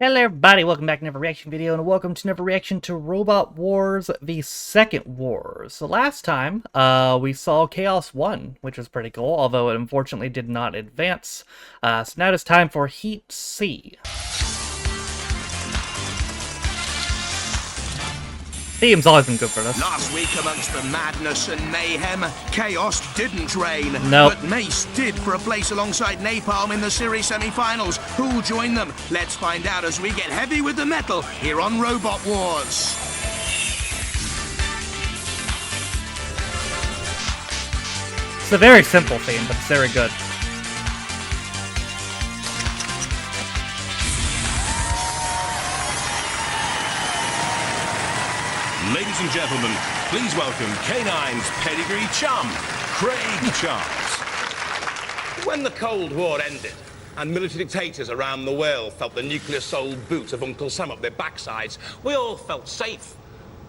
Hello everybody, welcome back to another reaction video, and welcome to another reaction to Robot Wars, the second Wars. So last time, we saw Chaos 1, which was pretty cool, although it unfortunately did not advance. So now it's time for Heat C. Theme's always been good for this. Last week amongst the madness and mayhem, Chaos didn't reign. Nope. But Mace did for a place alongside Napalm in the series semi-finals. Who'll join them? Let's find out as we get heavy with the metal here on Robot Wars. It's a very simple theme, but it's very good. Ladies and gentlemen, please welcome K9's pedigree chum, Craig Charles. When the Cold War ended and military dictators around the world felt the nuclear-soled boot of Uncle Sam up their backsides, we all felt safe.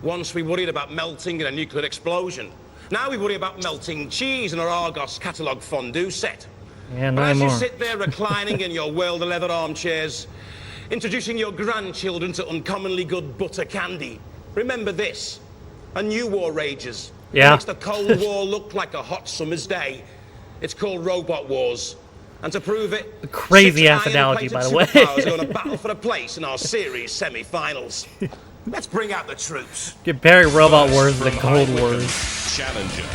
Once we worried about melting in a nuclear explosion. Now we worry about melting cheese in our Argos catalogue fondue set. Yeah, but no as more. you sit there reclining in your world-of-leather armchairs, introducing your grandchildren to uncommonly good butter candy, remember this. A new war rages. Yeah. It makes the Cold War look like a hot summer's day. It's called Robot Wars. And to prove it, A crazy-ass analogy, by the way. superpowers are going to battle for a place in our series semi-finals. Let's bring out the troops. Compare Robot Wars to the From Cold High Wars. Wycombe, Challenger.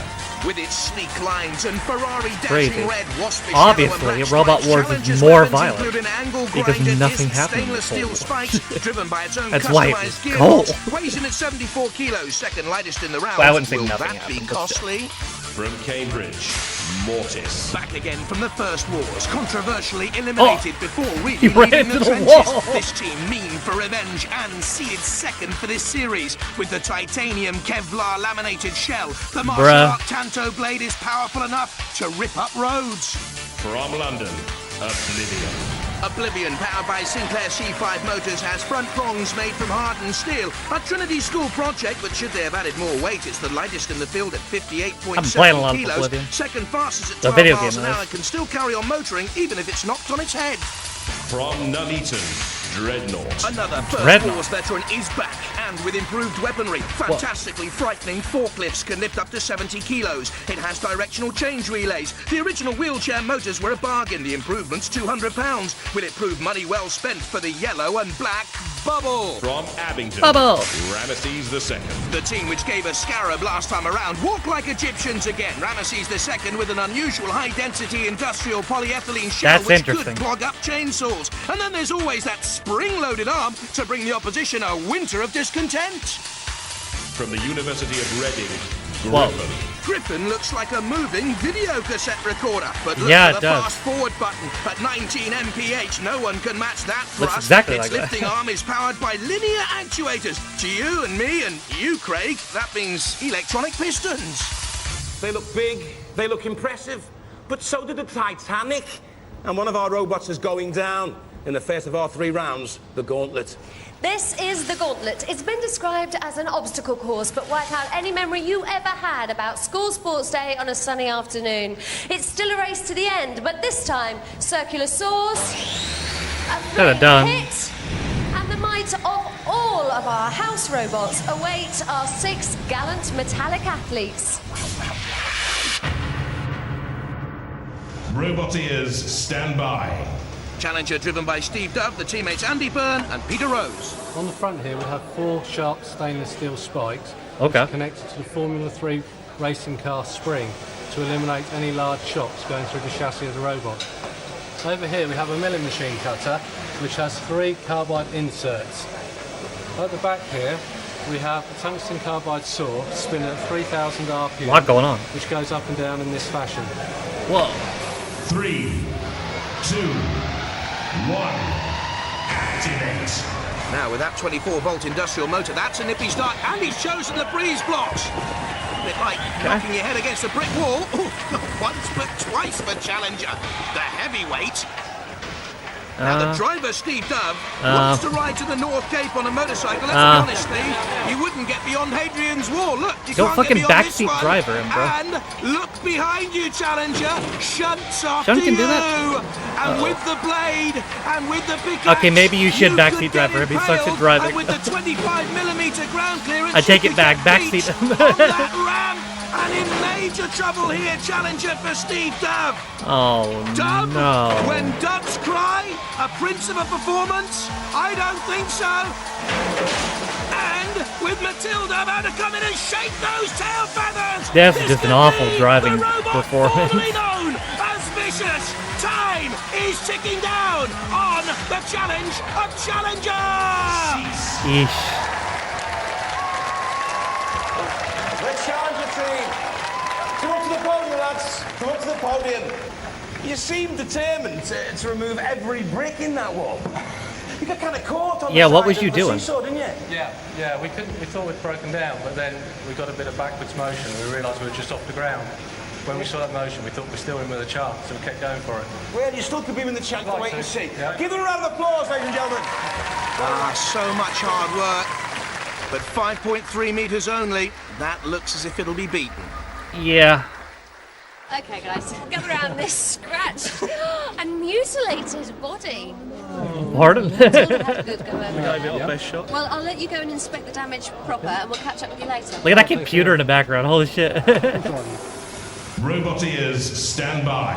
With its sleek lines and Ferrari Crazy. dashing red waspish Obviously, yellow and black Robot stripes, Wars is Challenger's more weapons violent, include an angle because grinder nothing disc, happened in stainless steel Cold spikes driven by its own That's why it was customized cold. gearbox. Weighs in at 74 kilos, second lightest in the round. Well, I wouldn't say Will nothing that be happened, but still. costly? From Cambridge, Mortis. Back again from the first wars, controversially eliminated before really He ran leaving into the the trenches. wall. This team mean for revenge and seeded second for this series with the titanium Kevlar laminated shell. The martial Bruh. art Tanto blade is powerful enough to rip up roads. From London, Oblivion. Oblivion, powered by Sinclair C5 motors, has front prongs made from hardened steel. A Trinity School project, but should they have added more weight, it's the lightest in the field at I'm playing a 58.7 lot of kilos. Oblivion. Second fastest at The 12 video miles game an hour, is. can still carry on motoring even if it's knocked on its head. From Nuneaton, Dreadnought. Another First Dreadnought. Wars veteran is back, and with improved weaponry. Fantastically frightening forklifts can lift up to 70 kilos. It has directional change relays. The original wheelchair motors were a bargain. The improvements, £200. Will it prove money well spent for the yellow and black Bubble? From Abington, Bubble. Ramesses II. The team which gave us Scarab last time around walk like Egyptians again. Ramesses II with an unusual high-density industrial polyethylene shell That's which interesting. could clog up chainsaws. And then there's always that spring-loaded arm to bring the opposition a winter of discontent. From the University of Reading, Whoa. Griffin. Griffin looks like a moving video cassette recorder, but look Yeah, at it the does. fast-forward button at 19 mph. No one can match that Looks thrust. exactly Its like that. lifting arm is powered by linear actuators. To you and me and you, Craig, that means electronic pistons. They look big, they look impressive, but so did the Titanic. And one of our robots is going down in the first of our 3 rounds, the gauntlet. This is the gauntlet. It's been described as an obstacle course, but wipe out any memory you ever had about school sports day on a sunny afternoon. It's still a race to the end, but this time, circular saws, a Kinda big done. hit, and the might of all of our house robots await our 6 gallant metallic athletes. Roboteers, stand by. Challenger driven by Steve Dove, the teammates Andy Byrne and Peter Rose. On the front here we have 4 sharp stainless steel spikes Okay. connected to the Formula 3 racing car spring to eliminate any large shocks going through the chassis of the robot. Over here we have a milling machine cutter which has 3 carbide inserts. At the back here we have a tungsten carbide saw spinning at 3000 RPM, A lot going on. which goes up and down in this fashion. Whoa. 3, 2, 1. Activate. Now with that 24-volt industrial motor, that's a nippy start, and he's chosen the breeze blocks. A bit like knocking your head against a brick wall. Ooh, not once but twice for Challenger, the heavyweight. Now, the driver, Steve Dove, wants to ride to the North Cape on a motorcycle. Let's be honest, Steve. He wouldn't get beyond Hadrian's Wall. Look, you Don't can't fucking get beyond this backseat one. driver him, bro. And look behind you, challenger. Shunts after Shunt can do you. that? And with the blade, and with the pickaxe, Okay, maybe you should could backseat get driver if he sucks at impaled. driving. And with the 25mm ground clearance, I take you it could back, get backseat beat him. on that ramp. And in major trouble here, challenger for Steve Dove. Oh, Dove? no. When doves cry, a prince of a performance? I don't think so. And with Matilda about to come in and shake those tail feathers. That's this just an could awful be driving the robot performance. formerly known as Vicious. Time is ticking down on the challenge of challengers. Eesh. Let's challenge the team. Come up to the podium, lads. Come up to the podium. You seem determined to remove every brick in that wall. You got kind of caught on Yeah, the what side was of you the doing? seesaw, didn't you? Yeah, we thought we'd broken down, but then we got a bit of backwards motion. We realised we were just off the ground. When we saw that motion, we thought we were still in with a chance, so we kept going for it. Well, you still could be in the chance to Like wait and to. see. Yeah. Give them a round of applause, ladies and gentlemen. Ah, so much hard work. But 5.3 meters only. That looks as if it'll be beaten. Yeah. Okay, guys, gather around this scratched and mutilated body. Pardon? Matilda had a good go over. Best shot. Well, I'll let you go and inspect the damage proper, and we'll catch up with you later. Look at that computer in the background. Holy shit. Robot ears, stand by.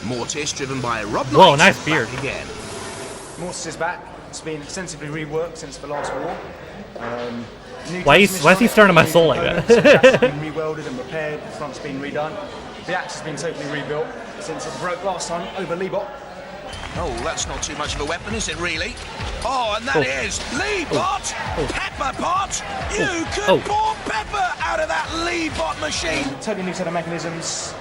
Mortis, driven by Rob Knight. Whoa, nice beard. back again. Mortis is back. It's been extensively reworked since the last war. New Why is transmission he starting my soul like components, that? the chassis has been rewelded and repaired. The front's been redone. The axe has been totally rebuilt since it broke last time over Leebot. Oh, that's not too much of a weapon, is it really? Oh, and that is Leebot! Pepper pot! You could pour pepper out of that Leebot machine! Totally new set of mechanisms.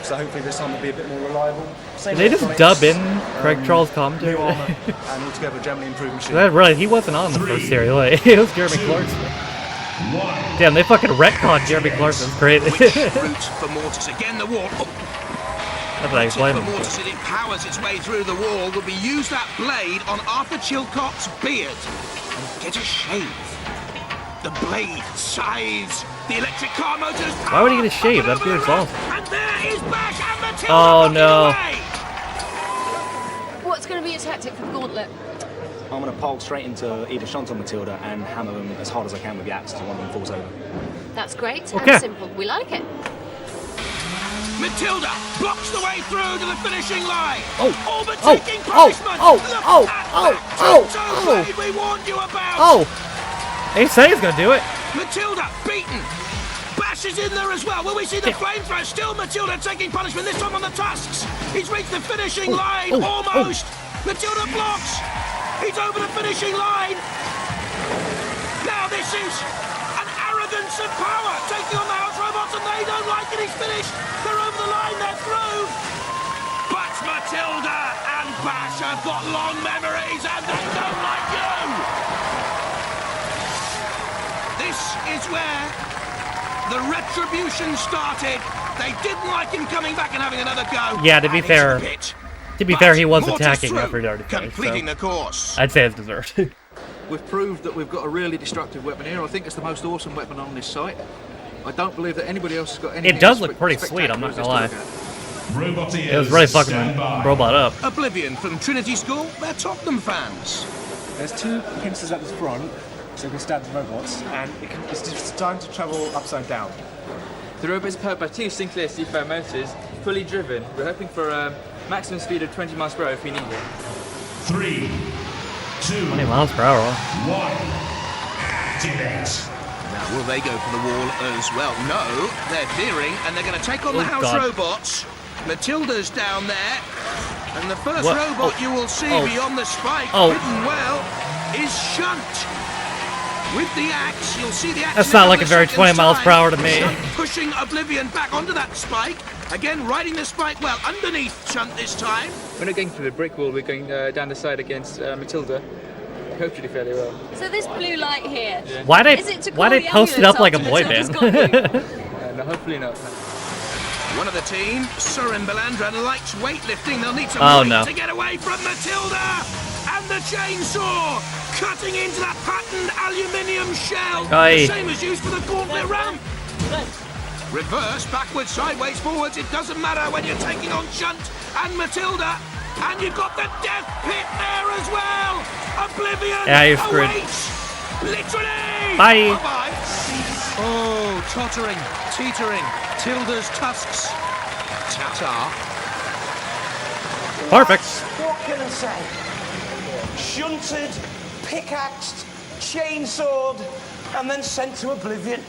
So hopefully this time will be a bit more reliable. Same Did they just electronics, dub in Craig Charles' commentary? new armor, and altogether a generally improved machine. That really, he wasn't on the first series. Like, it was Jeremy Clarkson. Damn, they fucking retconned Jeremy Clarkson. It's crazy. Which route for Mortis? Again, the wall. Oh, That's what I tip blame for him for. Mortis, it powers its way through the wall, would be use that blade on Arthur Chilcott's beard and get a shave. The blade sighs. The electric car motors. Why would he get a shave? That beard's awesome. And there is Bash and Matilda. Oh, no. away. What's going to be your tactic for the gauntlet? I'm going to pole straight into either Shunt or Matilda and hammer them as hard as I can with the axe until one of them falls over. That's great Okay. and simple. We like it. Matilda blocks the way through to the finishing line. Oh, but oh, taking oh, punishment. oh, Look oh, at oh, that oh, Toto oh. blade we warned you about. Oh! He said he's gonna do it. Matilda beaten. Bash is in there as well. Will we see the flamethrower? Still Matilda taking punishment, this time on the tusks. He's reached the finishing line, almost. Matilda blocks. He's over the finishing line. Now this is an arrogance of power, taking on the house robots, and they don't like it. He's finished. They're over the line, they're through. But Matilda and Bash have got long memories, and they don't like you. This is where the retribution started. They didn't like him coming back and having another go. Yeah, to be And fair- into the pit. To be But fair, he was Mortis attacking through, after he already finished, completing so the course. I'd say it's deserved. We've proved that we've got a really destructive weapon here. I think it's the most awesome weapon on this site. I don't believe that anybody else has got anything. It does as look pretty sweet, I'm not spectacular gonna as lie. this to look at. Robot ears, It was really fucking stand by. robot up. Oblivion from Trinity School, they're Tottenham fans. There's two pincers at the front, so you can stab the robots, and it's designed to travel upside down. The robot is powered by two Sinclair C5 motors, fully driven. We're hoping for a maximum speed of 20 miles per hour if we need it. 3, 2, 20 miles per hour. 1. Activate. Now, will they go for the wall as well? No, they're veering, and they're going to take on the Oh, house God. robots. Matilda's down there, and the first What? robot Oh. you will see Oh. beyond the spike, Oh. hidden well, is Shunt. With the axe, you'll see the axe. That's in a not like couple a of very 20 seconds' miles per time. hour to me. Shunt pushing Oblivion back onto that spike. Again, riding the spike well underneath Shunt this time. We're not going through the brick wall, we're going down the side against Matilda. Hopefully fairly well. So this blue light here. Why Is it did to why call they the post it up ambulance like a after boy Matilda's band? got you? No, hopefully not. One of the team, Surin Belandra, likes weightlifting. They'll need some weight to get away from Matilda. And the chainsaw cutting into that patterned aluminium shell. The same as used for the gauntlet ramp. Reverse, backwards, sideways, forwards. It doesn't matter when you're taking on Shunt and Matilda. And you've got the death pit there as well. Oblivion awaits. Literally. Bye. Bye-bye. Oh, tottering, teetering. Tilda's tusks. Ta-ta. Perfect. What can I say? Shunted, pickaxed, chainsawed, and then sent to oblivion.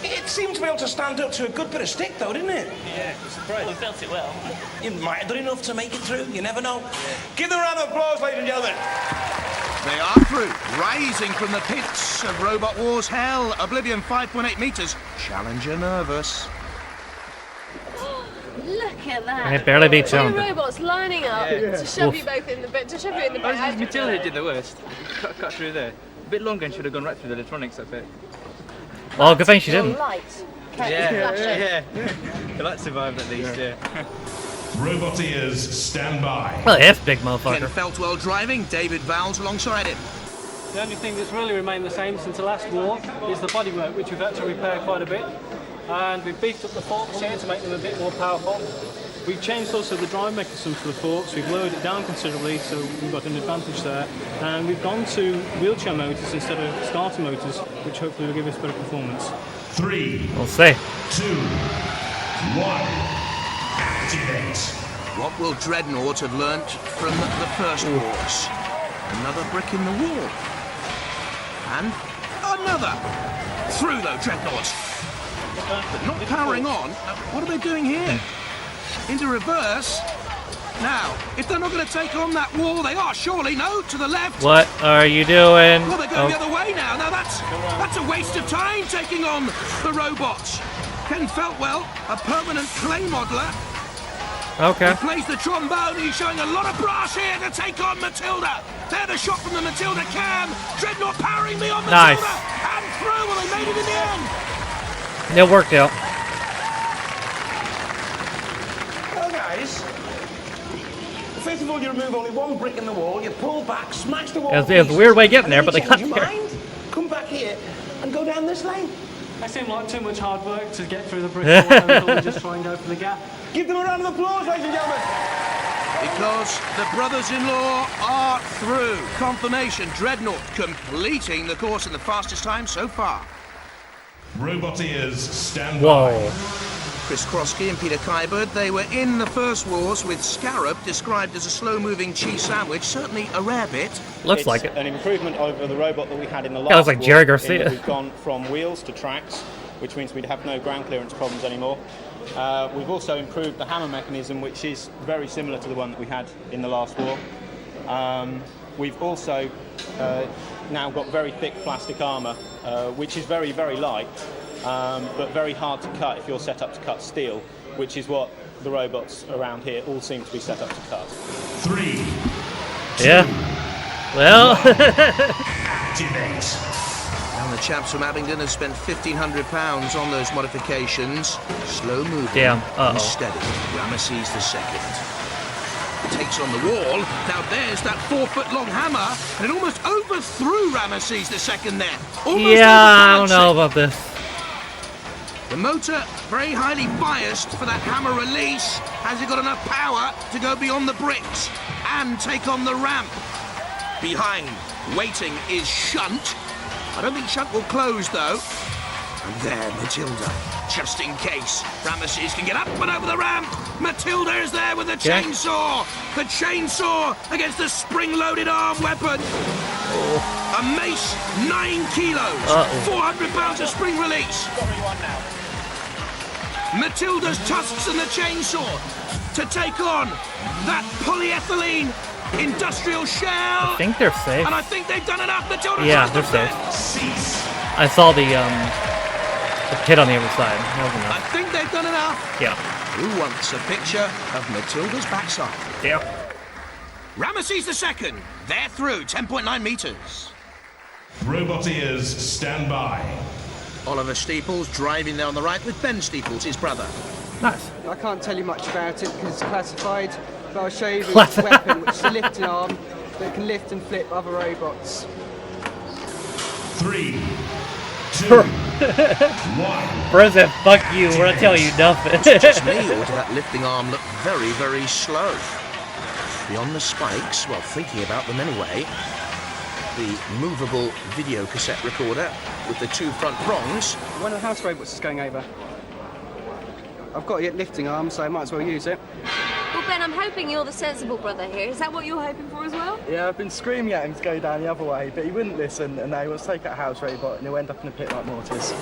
It seemed to be able to stand up to a good bit of stick, though, didn't it? Yeah, surprised. Well, we built it well. You might have done enough to make it through. You never know. Give them a round of applause, ladies and gentlemen. They are through, rising from the pits of Robot Wars Hell. Oblivion 5.8 meters. Challenger nervous. Look at that. It barely beat Two Challenger. robots lining up to shove you both in the bed. That was Matilda who did the worst. Cut through there. A bit longer and should have gone right through the electronics, I bet. Well, good thing she didn't. Yeah. The light survived at least, yeah. Robot ears, stand by. Well, F, big Ken motherfucker. Feltwell driving, David Vowles alongside him. The only thing that's really remained the same since the last war is the bodywork, which we've had to repair quite a bit. And we've beefed up the forks here to make them a bit more powerful. We've changed also the drive mechanism for the forks. We've lowered it down considerably, so we've got an advantage there. And we've gone to wheelchair motors instead of starter motors, which hopefully will give us better performance. 3, We'll see. 2, 1, activate. What will Dreadnought have learnt from the first wars? Another brick in the wall. And another. Through though, Dreadnought. But not powering on. What are they doing here? Into reverse. Now, if they're not going to take on that wall, they are surely. No, to the left. What are you doing? Well, they're going the other way now. Now that's a waste of time taking on the robots. Ken Feltwell, a permanent clay modeler. Okay. He plays the trombone. He's showing a lot of brass here to take on Matilda. There's the shot from the Matilda cam. Dreadnought powering me on Matilda. Nice. And through. Well, they made it in the end. It worked out. Well, guys, first of all, you remove only one brick in the wall, you pull back, smash the wall. It was a weird way getting there, but they got change your there. mind, come back here and go down this lane. That seemed like too much hard work to get through the brick wall, and we thought we'd just try and go for the gap. Give them a round of applause, ladies and gentlemen. Because the brothers-in-law are through. Confirmation, Dreadnought completing the course in the fastest time so far. Robot ears, stand Whoa. by. Chris Krosky and Peter Kyberd, they were in the first wars with Scarab, described as a slow-moving cheese sandwich, certainly a rare bit. Looks like it. An improvement over the robot that we had in the last Yeah, looks like war, Jerry in Garcia. that we've gone from wheels to tracks, which means we'd have no ground clearance problems anymore. We've also improved the hammer mechanism, which is very similar to the one that we had in the last war. We've also now got very thick plastic armour, which is very, very light, but very hard to cut if you're set up to cut steel, which is what the robots around here all seem to be set up to cut. 3, Yeah. Well. activate. And the chaps from Abingdon have spent £1,500 on those modifications. Slow moving Damn. and steady. Ramesses II takes on the wall. Now there's that 4-foot-long hammer, and it almost overthrew Ramesses II there. Almost Yeah, I don't overbalancing. know about this. The motor very highly biased for that hammer release. Has it got enough power to go beyond the bricks and take on the ramp? Behind, waiting, is Shunt. I don't think Shunt will close though. And there, Matilda, just in case Ramesses can get up and over the ramp. Matilda is there with the chainsaw. The chainsaw against the spring-loaded arm weapon. A mace, 9 kilos, 400 pounds of spring release. Matilda's tusks and the chainsaw to take on that polyethylene industrial shell. I think they're safe. And I think they've done enough. Matilda Yeah, they're safe. I saw the pit on the other side. That was I enough. think they've done enough. Yeah. Who wants a picture of Matilda's backside? Yeah. Ramesses II, they're through, 10.9 meters. Robot ears, stand by. Oliver Steeples driving there on the right with Ben Steeples, his brother. Nice. I can't tell you much about it because it's classified, but I'll show you the weapon, which is a lifting arm that can lift and flip other robots. 3, 2, 1. President, fuck you. We're not telling you nothing. Was it just me, or did that lifting arm look very, very slow? Beyond the spikes, well, thinking about them anyway, the movable video cassette recorder with the 2 front prongs. One of the house robots is going over. I've got a lifting arm, so I might as well use it. Well, Ben, I'm hoping you're the sensible brother here. Is that what you're hoping for as well? Yeah, I've been screaming at him to go down the other way, but he wouldn't listen, and now he wants to take out a house robot, and he'll end up in a pit like Mortis.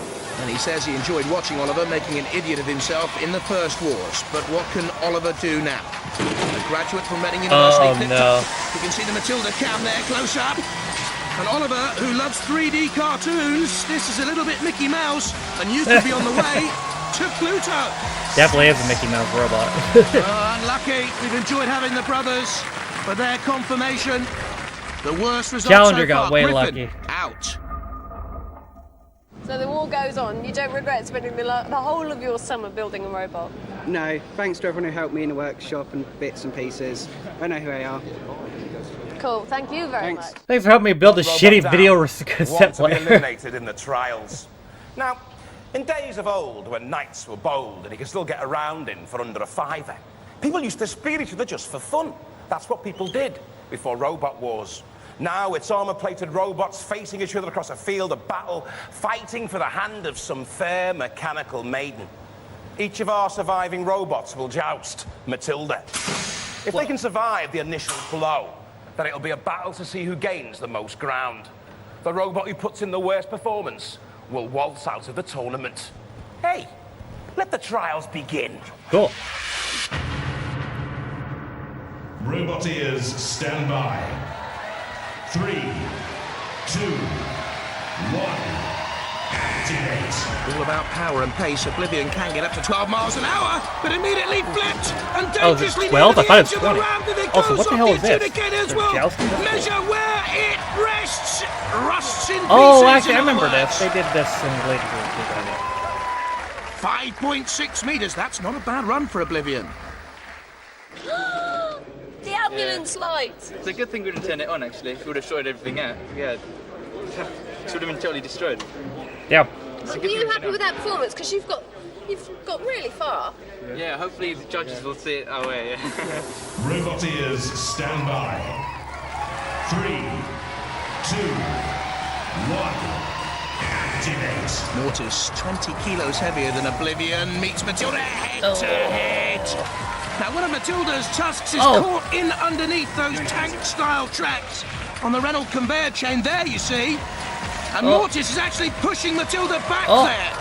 And he says he enjoyed watching Oliver making an idiot of himself in the first wars. But what can Oliver do now? A graduate from Reading University. Oh, no. You can see the Matilda cam there close up. And Oliver, who loves 3D cartoons, this is a little bit Mickey Mouse, and you could be on the way to Pluto. Definitely is a Mickey Mouse robot. Unlucky. We've enjoyed having the brothers, but their confirmation. The worst result Challenger so got far. way Griffin, lucky. Out. So the war goes on. You don't regret spending the whole of your summer building a robot? No, thanks to everyone who helped me in the workshop and bits and pieces. I know who they are. Cool. Thank you very much. Thanks for helping me build a shitty video Want cassette to be player. eliminated in the trials. Now, in days of old, when knights were bold and you could still get around in for under a fiver, people used to spear each other just for fun. That's what people did before robot wars. Now it's armor-plated robots facing each other across a field of battle, fighting for the hand of some fair mechanical maiden. Each of our surviving robots will joust Matilda. If they can survive the initial blow, then it'll be a battle to see who gains the most ground. The robot who puts in the worst performance will waltz out of the tournament. Hey, let the trials begin. Cool. Roboteers, stand by. 3, 2, 1. Activate. All about power and pace. Oblivion can get up to 12 miles an hour, but immediately flipped and Oh, is it dangerously 12? near I thought it the was edge of the 20. round, and it Also, goes what the off hell is the this? adjudicator as They're well. jousting? Measure where it rests. Rusts in pieces. Oh, actually, I in other remember words. this. They did this in later games. 5.6 meters. That's not a bad run for Oblivion. The ambulance light. It's a good thing we didn't turn it on, actually. If we would have shorted everything out, yeah, it would have been totally destroyed. Yeah. Are you happy with that performance? Because you've got really far. Yeah, hopefully the judges will see it our way. Yeah. Roboteers, stand by. 3, 2, 1. Activate. Mortis, 20 kilos heavier than Oblivion, meets Matilda head to head. Now, one of Matilda's tusks is caught in underneath those tank-style tracks on the Renault conveyor chain there, you see. And Mortis is actually pushing Matilda back there.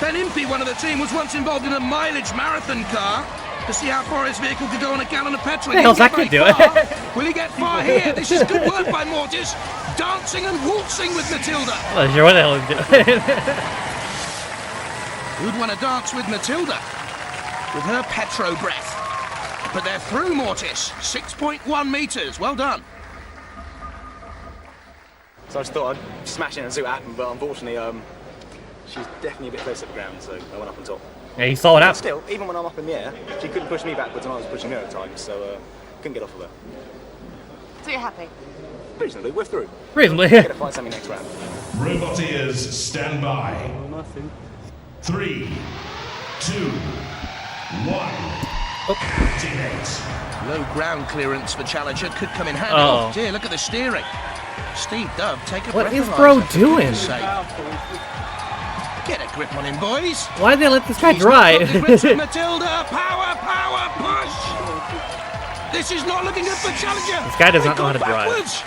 Ben Impey, one of the team, was once involved in a mileage marathon car to see how far his vehicle could go on a gallon of petrol. The hell's that gonna do? Will he get far here? This is good work by Mortis, dancing and waltzing with Matilda. I'm not sure what the hell he's doing. Who'd want to dance with Matilda? With her petro breath. But they're through Mortis, 6.1 meters. Well done. So I just thought I'd smash in and see what happened, but unfortunately, she's definitely a bit close to the ground, so I went up on top. Yeah, you saw it But up. still, even when I'm up in the air, she couldn't push me backwards and I was pushing her at times, so couldn't get off of her. So you're happy? Reasonably, we're through. Reasonably. We're gonna find something next round. Roboteers, stand by. 3, 2, 1. Activate. Low ground clearance for Challenger could come in handy. Oh. Oh dear, look at the steering. Steve Dove, take a What is breathalyzer, bro for doing? goodness sake. Get a grip on him, boys. Why did they let this guy He's not got the grips of drive? Matilda, power, push. This is not looking good for Challenger. This guy does not They've know how to gone drive. backwards.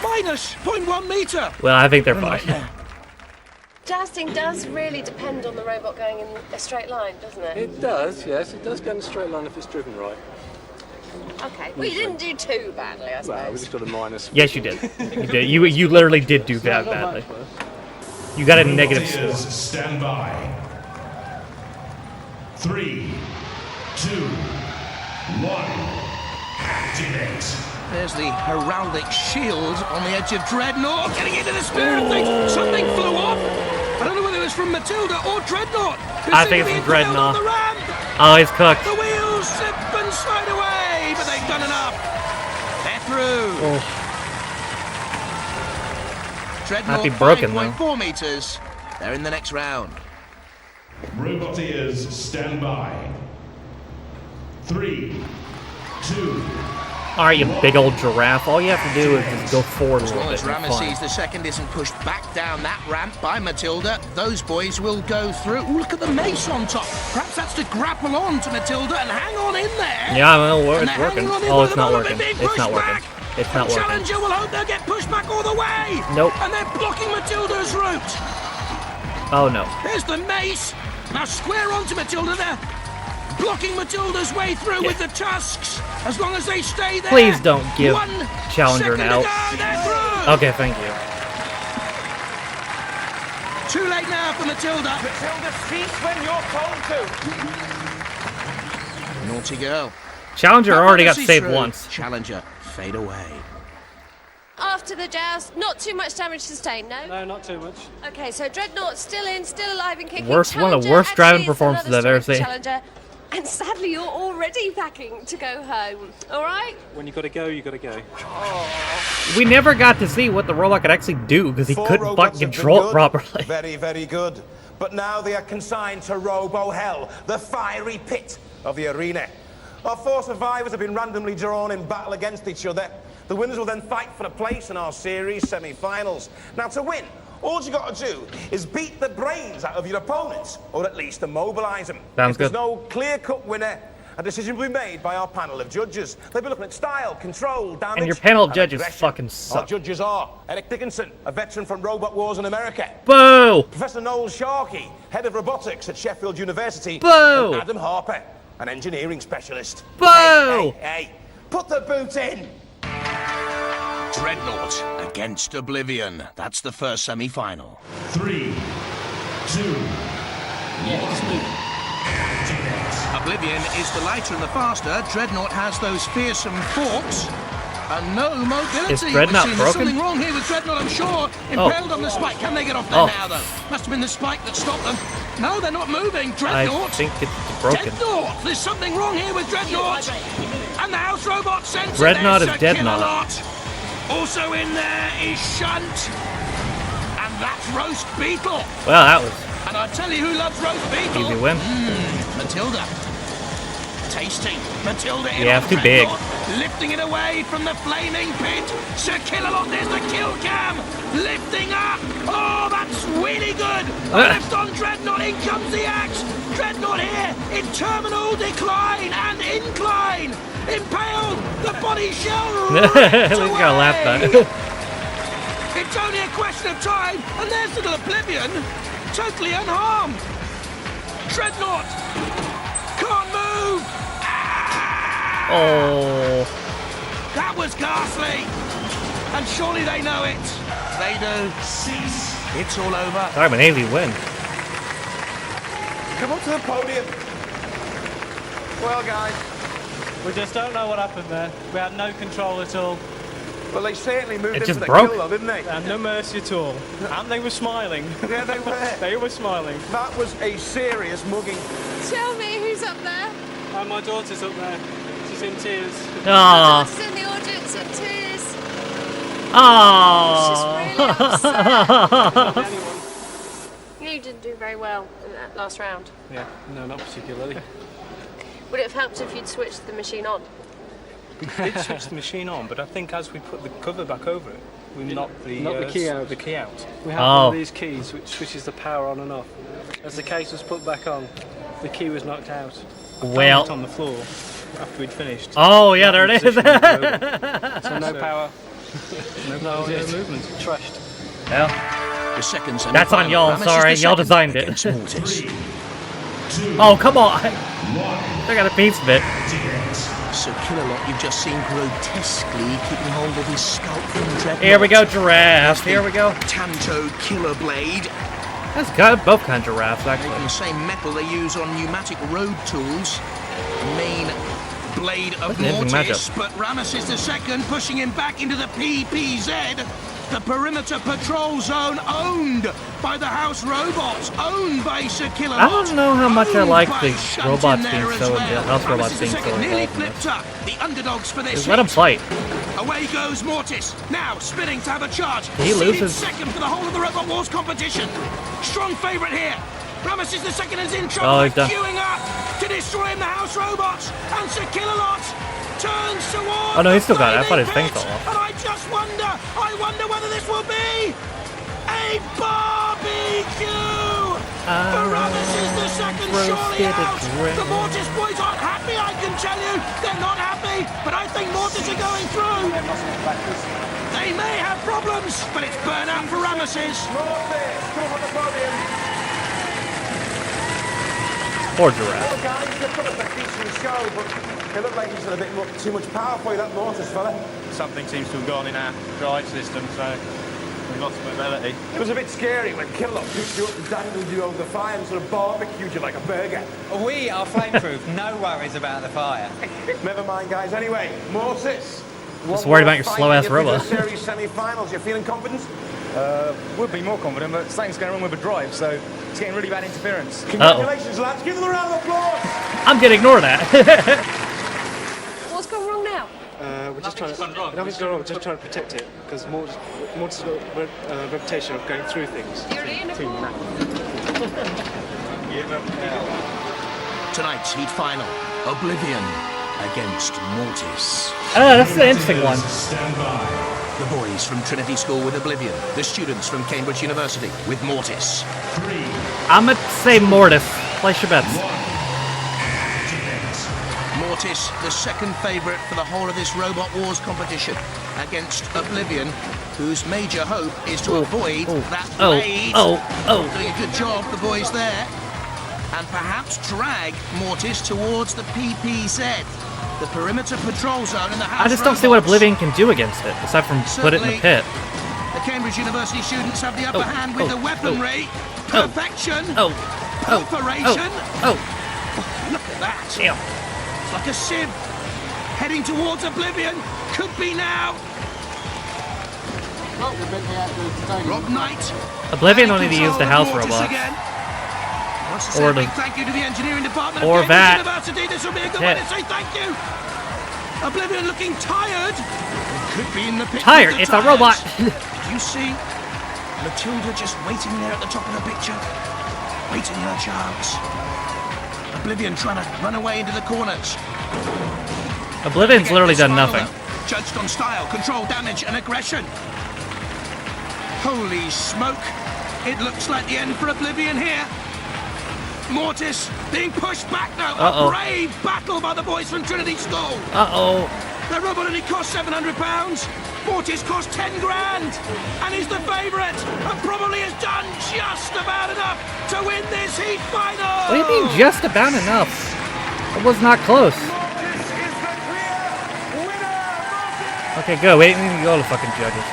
Minus 0.1 meter. Well, I think they're fine. Jousting does really depend on the robot going in a straight line, doesn't it? It does, yes. It does go in a straight line if it's driven right. Okay. Well, you didn't do too badly, I suppose. Well, we just got a minus. Yes, you did. You did. You literally did do that badly. You got a negative score. Roboteers, stand by. 3, 2, 1. Activate. There's the heraldic shield on the edge of Dreadnought, getting into the spirit of things. Something flew off. I don't know whether it was from Matilda or Dreadnought. I think it's Dreadnought. Oh, he's cooked. The wheels slip and slide away, but they've done enough. They're through. Oh. Dreadnought Might be broken, 5.4 meters. They're in the next round. Roboteers, stand by. 3, 2. Alright, you big old giraffe. All you have to do is just go forward a As little long bit. as and you're fine. Ramesses II isn't pushed back down that ramp by Matilda, those boys will go through. Ooh, look at the mace on top. Perhaps that's to grapple on to Matilda and hang on in there. Yeah, I know And it's they're working. hanging on in Oh, by it's the not moment, working. they're being It's not pushed working. back. It's not The working. Challenger will hope they'll get pushed back all the way. Nope. And they're blocking Matilda's route. Oh no. There's the mace. Now square onto Matilda there. Blocking Matilda's way through with the tusks. As long as they stay there. Please don't give 1 Challenger an second to out. go, they're through. Okay, thank you. Too late now for Matilda. Matilda, cease when you're told to. Naughty girl. Challenger already got Ramesses saved through. once. Challenger, fade away. After the joust, not too much damage sustained, no? No, not too much. Okay, so Dreadnought still in, still alive and kicking. One of the Challenger, worst driving actually, it's performances another I've ever story for seen. Challenger. And sadly, you're already packing to go home. All right? When you got to go, you got to go. We never got to see what the robot could actually do because he 4 couldn't robots fucking have been control it good. properly. Very, very good. But now they are consigned to Robo Hell, the fiery pit of the arena. Our 4 survivors have been randomly drawn in battle against each other. The winners will then fight for a place in our series semi-finals. Now, to win, all you got to do is beat the brains out of your opponents, or at least immobilize them. Sounds if there's good. no clear-cut winner, a decision will be made by our panel of judges. They'll be looking at style, control, damage, And your panel of and judges aggression. fucking Our suck. judges are Eric Dickinson, a veteran from Robot Wars in America. Boo! Professor Noel Sharkey, head of robotics at Sheffield University. Boo! And Adam Harper, an engineering specialist. Boo! Hey, put the boot in! Dreadnought against Oblivion. That's the first semi-final. 3, 2, 1. Oblivion is the lighter and the faster. Dreadnought has those fearsome forks. And no mobility. Is Dreadnought There's broken? something wrong here with Dreadnought, I'm sure. Impaled on the spike. Can they get off there Oh. now, though? Must have been the spike that stopped them. No, they're not moving. I Dreadnought. think it's broken. Dreadnought! There's something wrong here with Dreadnought! And the house robot sends Dreadnought it. is dead now. Also in there is Shunt. And that's Roast Beetle. Well, that was And I tell you who loves Roast Beetle. easy win. Matilda. Tasting. Matilda in Yeah, on it's too big. Dreadnought, lifting it away from the flaming pit. Sir Killalot, there's the kill cam. Lifting up. Oh, that's really good. Lift on Dreadnought. In comes the axe. Dreadnought here in terminal decline and incline. Impaled. The body shell. At least you got a laugh at it. It's only a question of time, and there's little Oblivion, totally unharmed. Dreadnought can't move. Oh. That was ghastly, and surely they know it. They do. It's all over. Sorry, but an easy win. Come up to the podium. Well, guys, We just don't know what happened there. We had no control at all. well, they certainly moved It into just the broke. kill, though, didn't they? And no mercy at all. And they were smiling. Yeah, they were. They were smiling. That was a serious mugging. Tell me who's up there. And my daughter's up there. She's in tears. Aww. Daughter's in the audience in tears. Aww. You didn't do very well in that last round. Yeah, no, not particularly. Would it have helped if you'd switched the machine on? We did switch the machine on, but I think as we put the cover back over it, we knocked the key out. The key out. We have one of these keys which switches the power on and off. As the case was put back on, the key was knocked out. Well. Found it on the floor after we'd finished. Oh, yeah, there it is. So no power. No movement. Trashed. Well, The second that's on y'all. Ramesses Sorry, II y'all designed it. against Mortis. Oh, come on. I got a piece of it. So Killalot, you've just seen grotesquely keeping hold of his scalp from Dreadnought. Here we go, giraffe. Here we go. Tanto Killer Blade. That's good. Both kinds of giraffes, actually. The same metal they use on pneumatic road tools. The main Blade of That's an interesting Mortis, matchup. but Ramesses II pushing him back into the PPZ. The perimeter patrol zone owned by the house robots, owned by Sir Killer. I don't know how much I like the robots being so, the house robots being so nearly involved in flipped this. up. The underdogs for this. Just let him fight. Away goes Mortis, now spinning to have a charge. He Seeded loses. second for the whole of the Robot Wars competition. Strong favourite here. Ramesses II is in Oh, trouble, he's done. queuing up to destroy him, the house robots. And Sir Killalot turns towards. Oh no, he still got it. I the thought his flaming thing fell off. pit. And I wonder whether this will be a barbecue. For Ramesses II surely out. The Mortis boys aren't happy, I can tell you. They're not happy, but I think Mortis are going through. They may have problems, but it's burnout for Ramesses. Poor giraffe. Well, guys, you've put up a decent show, but it looked like he's got a bit too much power for you, that Mortis fella. Something seems to have gone in our drive system, so we've lost mobility. It was a bit scary when Killock picked you up and dangled you over the fire and sort of barbecued you like a burger. We are flameproof, no worries about the fire. Never mind, guys. Anyway, Mortis. Just worried about your slow-ass robot. Series semi-finals. You feeling confident? Would be more confident, but something's going wrong with the drive, so it's getting really bad interference. Congratulations, lads. Give them a round of applause. I'm gonna ignore that. What's gone wrong now? We're just trying to. Nothing's going wrong. We're just trying to protect it because Mortis has got a reputation of going through things. Tonight's heat final, Oblivion against Mortis. That's an interesting one. The boys from Trinity School with Oblivion. The students from Cambridge University with Mortis. I'm gonna say Mortis. Place your bets. Mortis, the second favourite for the whole of this Robot Wars competition, against Oblivion, whose major hope is to avoid that blade. Doing a good job, the boys there. And perhaps drag Mortis towards the PPZ, the perimeter patrol zone in the house. I just don't see what Oblivion can do against it, aside from put it in the pit. The Cambridge University students have the upper hand with the weaponry. Perfection. Operation. Look at that. Damn. It's like a sieve. Heading towards Oblivion. Could be now. Rob Knight. Oblivion only to use the house robots. Or the Thank you to the engineering department or of that. Cambridge University. This will be a good way to say thank you. Oblivion looking tired. Could be in the pit. Tired. It's a robot. Did you see Matilda just waiting there at the top of the picture, waiting her chance? Oblivion trying to run away into the corners. Oblivion's literally done nothing. Judged on style, control, damage, and aggression. Holy smoke! It looks like the end for Oblivion here. Mortis being pushed back now. A brave battle by the boys from Trinity School. Their robot only cost £700. Mortis cost 10 grand. And he's the favourite. And probably has done just about enough to win this heat final. What do you mean just about enough? It was not close. Okay, go. Wait, we need to go to fucking judges.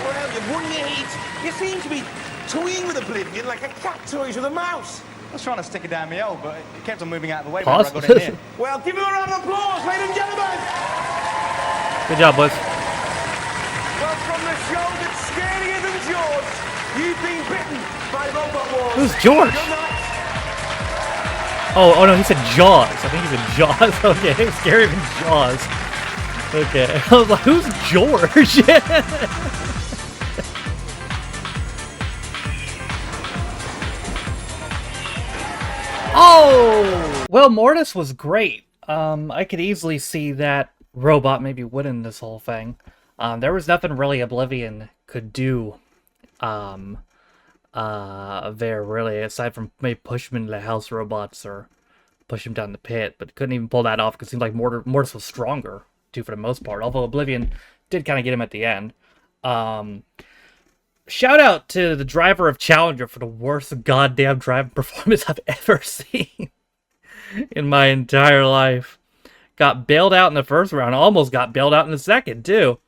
Well, you've won your heat. You seem to be toying with Oblivion like a cat toys with a mouse. I was trying to stick it down my hole, but it kept on moving out of the way Pause. whenever I got in here. Well, give him a round of applause, ladies and gentlemen. Good job, boys. Well, from the show that's scarier than George, you've been bitten by Robot Wars. Who's George? Good night. Oh no, he said Jaws. I think he said Jaws. Okay, scarier than Jaws. Okay, I was like, who's George? Oh! Well, Mortis was great. I could easily see that robot maybe winning this whole thing. There was nothing really Oblivion could do there, really, aside from maybe push him into the house robots or push him down the pit, but couldn't even pull that off because it seemed like Mortis was stronger, too, for the most part, although Oblivion did kind of get him at the end. Shout out to the driver of Challenger for the worst goddamn driving performance I've ever seen in my entire life. Got bailed out in the first round, almost got bailed out in the second, too.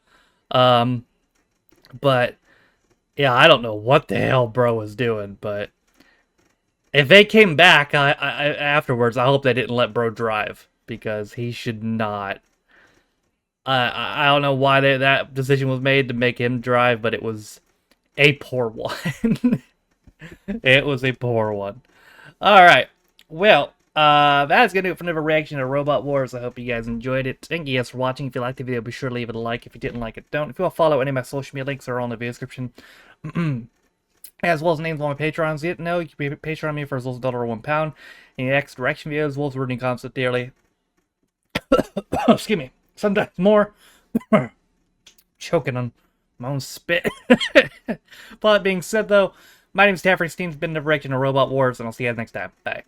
But, yeah, I don't know what the hell bro was doing, but If they came back afterwards, I hope they didn't let Bro drive, because he should not. I don't know why that decision was made to make him drive, but it was a poor one. It was a poor one. Alright, well, that's going to do it for another reaction to Robot Wars. I hope you guys enjoyed it. Thank you guys for watching. If you liked the video, be sure to leave it a like. If you didn't like it, don't. If you want to follow any of my social media links, are all in the video description. As well as names of all my Patrons. You know, you can Patreon me for as little as $1 or £1. Any X direction videos, Wolves Wording Concept Daily. Excuse me. Sometimes more. Choking on my own spit. But that being said, though, my name is Taffrey Steen's been the Reaction to Robot Wars, and I'll see you guys next time. Bye.